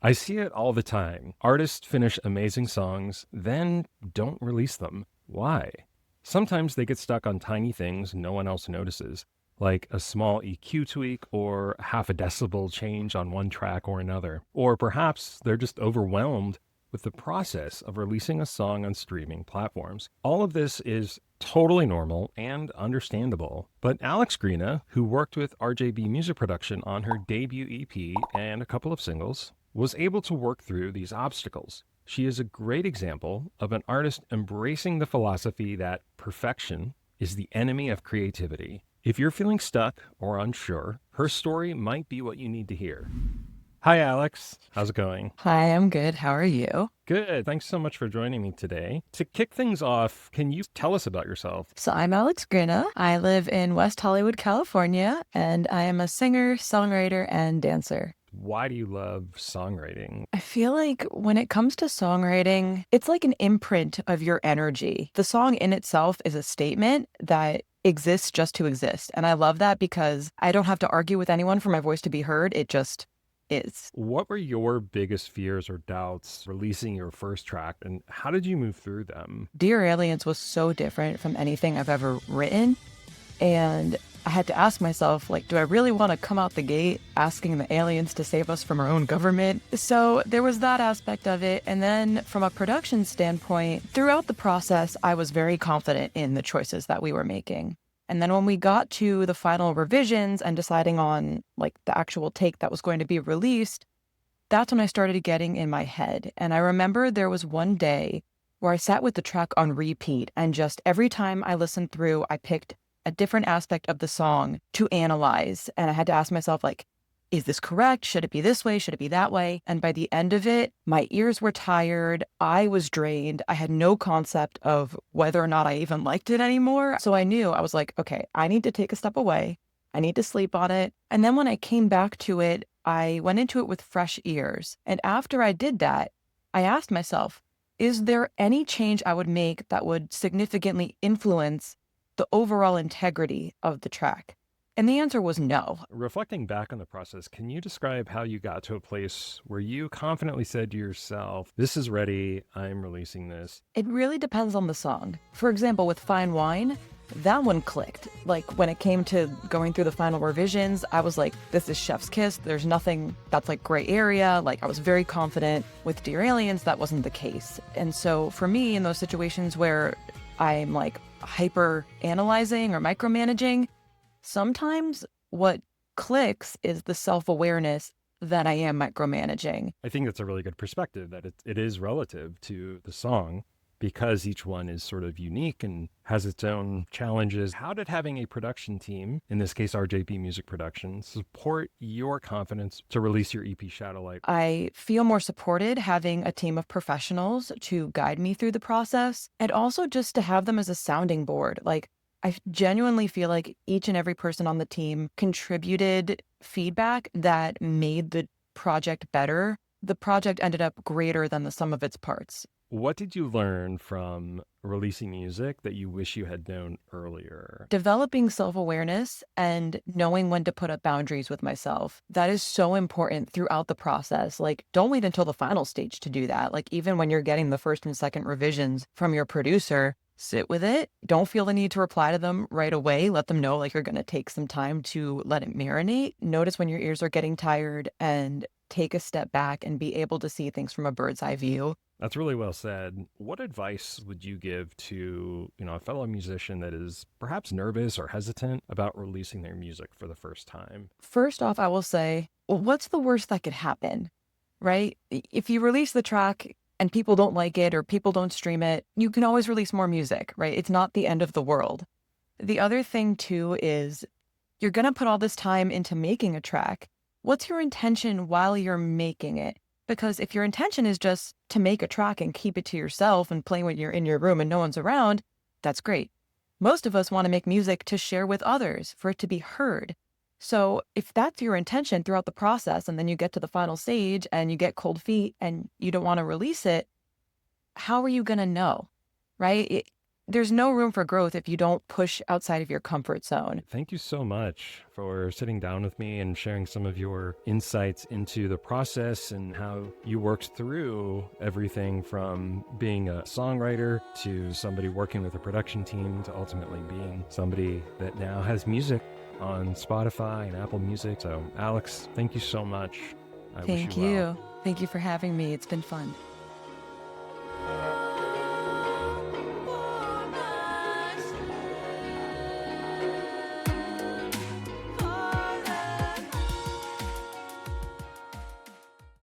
I see it all the time. Artists finish amazing songs, then don't release them. Why? Sometimes they get stuck on tiny things no one else notices, like a small EQ tweak or half a decibel change on one track or another. Or perhaps they're just overwhelmed with the process of releasing a song on streaming platforms. All of this is totally normal and understandable. But Alex Grina, who worked with RJB Music Production on her debut EP and a couple of singles, was able to work through these obstacles. She is a great example of an artist embracing the philosophy that perfection is the enemy of creativity. If you're feeling stuck or unsure, her story might be what you need to hear. Hi, Alex. How's it going? Hi, I'm good. How are you? Good. Thanks so much for joining me today. To kick things off, can you tell us about yourself? So I'm Alex Grina. I live in West Hollywood, California, and I am a singer, songwriter, and dancer. Why do you love songwriting? I feel like when it comes to songwriting, it's like an imprint of your energy. The song in itself is a statement that exists just to exist. And I love that because I don't have to argue with anyone for my voice to be heard. It just is. What were your biggest fears or doubts releasing your first track, and how did you move through them? Dear Aliens was so different from anything I've ever written. And I had to ask myself, like, do I really want to come out the gate asking the aliens to save us from our own government? So there was that aspect of it. And then from a production standpoint, throughout the process, I was very confident in the choices that we were making. And then when we got to the final revisions and deciding on like the actual take that was going to be released, that's when I started getting in my head. And I remember there was one day where I sat with the track on repeat, and just every time I listened through, I picked a different aspect of the song to analyze. And I had to ask myself, like, is this correct? Should it be this way? Should it be that way? And by the end of it, my ears were tired. I was drained. I had no concept of whether or not I even liked it anymore. So I knew, I was like, okay, I need to take a step away. I need to sleep on it. And then when I came back to it, I went into it with fresh ears. And after I did that, I asked myself, is there any change I would make that would significantly influence the overall integrity of the track? And the answer was no. Reflecting back on the process, can you describe how you got to a place where you confidently said to yourself, this is ready, I'm releasing this? It really depends on the song. For example, with Fine Wine, that one clicked. Like when it came to going through the final revisions, I was like, this is chef's kiss. There's nothing that's like gray area. Like I was very confident. With Dear Aliens, that wasn't the case. And so for me, in those situations where I'm like hyper analyzing or micromanaging, sometimes what clicks is the self-awareness that I am micromanaging. I think that's a really good perspective, that it is relative to the song because each one is sort of unique and has its own challenges. How did having a production team, in this case RJB Music Production, support your confidence to release your EP Shadowlight? I feel more supported having a team of professionals to guide me through the process, and also just to have them as a sounding board. Like, I genuinely feel like each and every person on the team contributed feedback that made the project better. The project ended up greater than the sum of its parts. What did you learn from releasing music that you wish you had known earlier? Developing self-awareness and knowing when to put up boundaries with myself. That is so important throughout the process. Like, don't wait until the final stage to do that. Like, even when you're getting the first and second revisions from your producer, sit with it. Don't feel the need to reply to them right away. Let them know like you're going to take some time to let it marinate. Notice when your ears are getting tired and take a step back and be able to see things from a bird's eye view. That's really well said. What advice would you give to, a fellow musician that is perhaps nervous or hesitant about releasing their music for the first time? First off, I will say, well, what's the worst that could happen, right? If you release the track and people don't like it or people don't stream it, you can always release more music, right? It's not the end of the world. The other thing too is you're going to put all this time into making a track. What's your intention while you're making it? Because if your intention is just to make a track and keep it to yourself and play when you're in your room and no one's around, that's great. Most of us want to make music to share with others, for it to be heard. So if that's your intention throughout the process, and then you get to the final stage and you get cold feet and you don't want to release it, how are you going to know, right? there's no room for growth if you don't push outside of your comfort zone. Thank you so much for sitting down with me and sharing some of your insights into the process and how you worked through everything from being a songwriter to somebody working with a production team to ultimately being somebody that now has music on Spotify and Apple Music. So, Alex, thank you so much. I wish Thank you well. you. Thank you for having me. It's been fun.